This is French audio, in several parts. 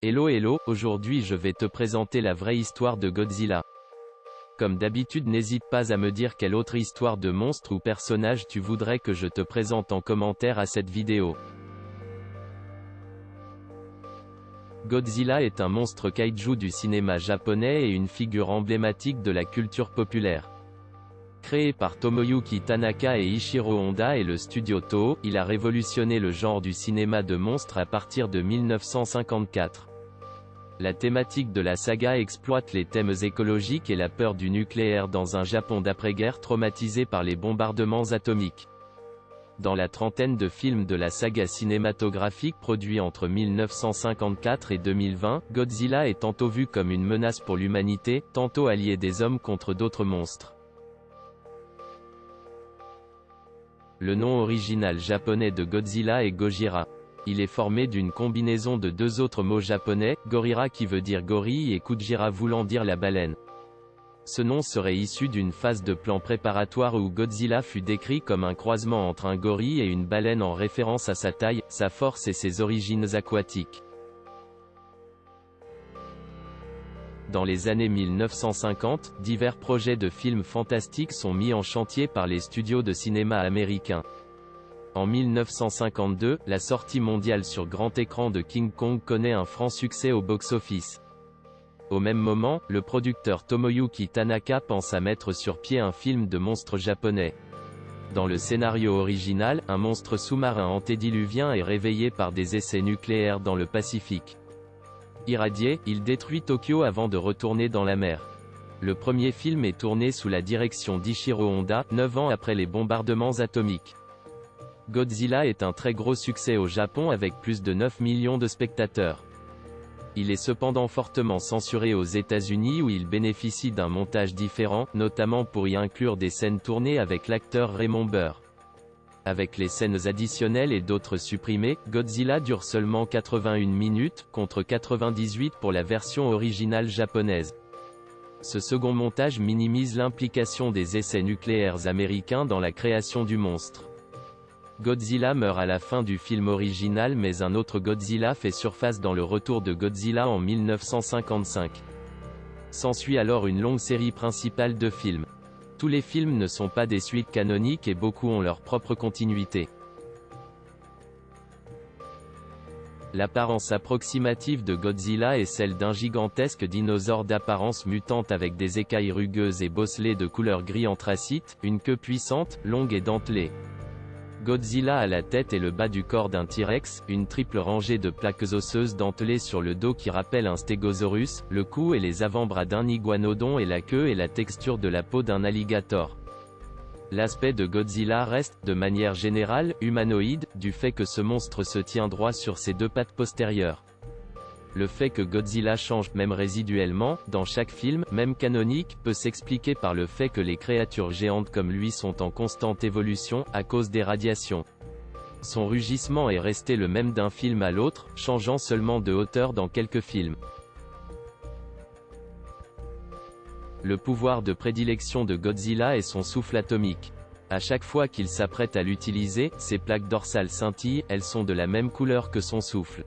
Hello hello, aujourd'hui je vais te présenter la vraie histoire de Godzilla. Comme d'habitude n'hésite pas à me dire quelle autre histoire de monstre ou personnage tu voudrais que je te présente en commentaire à cette vidéo. Godzilla est un monstre kaiju du cinéma japonais et une figure emblématique de la culture populaire. Créé par Tomoyuki Tanaka et Ichiro Honda et le studio Toho, il a révolutionné le genre du cinéma de monstres à partir de 1954. La thématique de la saga exploite les thèmes écologiques et la peur du nucléaire dans un Japon d'après-guerre traumatisé par les bombardements atomiques. Dans la trentaine de films de la saga cinématographique produits entre 1954 et 2020, Godzilla est tantôt vu comme une menace pour l'humanité, tantôt allié des hommes contre d'autres monstres. Le nom original japonais de Godzilla est Gojira. Il est formé d'une combinaison de deux autres mots japonais, Gorira qui veut dire gorille et Kujira voulant dire la baleine. Ce nom serait issu d'une phase de plan préparatoire où Godzilla fut décrit comme un croisement entre un gorille et une baleine en référence à sa taille, sa force et ses origines aquatiques. Dans les années 1950, divers projets de films fantastiques sont mis en chantier par les studios de cinéma américains. En 1952, la sortie mondiale sur grand écran de King Kong connaît un franc succès au box-office. Au même moment, le producteur Tomoyuki Tanaka pense à mettre sur pied un film de monstre japonais. Dans le scénario original, un monstre sous-marin antédiluvien est réveillé par des essais nucléaires dans le Pacifique. Irradié, il détruit Tokyo avant de retourner dans la mer. Le premier film est tourné sous la direction d'Ichiro Honda, 9 ans après les bombardements atomiques. Godzilla est un très gros succès au Japon avec plus de 9 millions de spectateurs. Il est cependant fortement censuré aux États-Unis où il bénéficie d'un montage différent, notamment pour y inclure des scènes tournées avec l'acteur Raymond Burr. Avec les scènes additionnelles et d'autres supprimées, Godzilla dure seulement 81 minutes, contre 98 pour la version originale japonaise. Ce second montage minimise l'implication des essais nucléaires américains dans la création du monstre. Godzilla meurt à la fin du film original mais un autre Godzilla fait surface dans le retour de Godzilla en 1955. S'ensuit alors une longue série principale de films. Tous les films ne sont pas des suites canoniques et beaucoup ont leur propre continuité. L'apparence approximative de Godzilla est celle d'un gigantesque dinosaure d'apparence mutante avec des écailles rugueuses et bosselées de couleur gris anthracite, une queue puissante, longue et dentelée. Godzilla a la tête et le bas du corps d'un T-Rex, une triple rangée de plaques osseuses dentelées sur le dos qui rappelle un stégosaurus, le cou et les avant-bras d'un iguanodon et la queue et la texture de la peau d'un alligator. L'aspect de Godzilla reste, de manière générale, humanoïde, du fait que ce monstre se tient droit sur ses deux pattes postérieures. Le fait que Godzilla change, même résiduellement, dans chaque film, même canonique, peut s'expliquer par le fait que les créatures géantes comme lui sont en constante évolution, à cause des radiations. Son rugissement est resté le même d'un film à l'autre, changeant seulement de hauteur dans quelques films. Le pouvoir de prédilection de Godzilla est son souffle atomique. À chaque fois qu'il s'apprête à l'utiliser, ses plaques dorsales scintillent, elles sont de la même couleur que son souffle.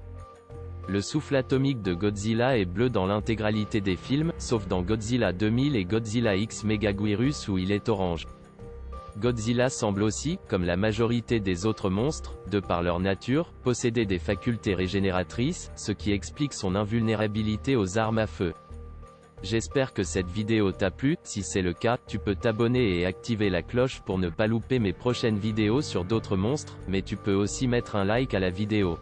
Le souffle atomique de Godzilla est bleu dans l'intégralité des films, sauf dans Godzilla 2000 et Godzilla X Megaguirus où il est orange. Godzilla semble aussi, comme la majorité des autres monstres, de par leur nature, posséder des facultés régénératrices, ce qui explique son invulnérabilité aux armes à feu. J'espère que cette vidéo t'a plu, si c'est le cas, tu peux t'abonner et activer la cloche pour ne pas louper mes prochaines vidéos sur d'autres monstres, mais tu peux aussi mettre un like à la vidéo.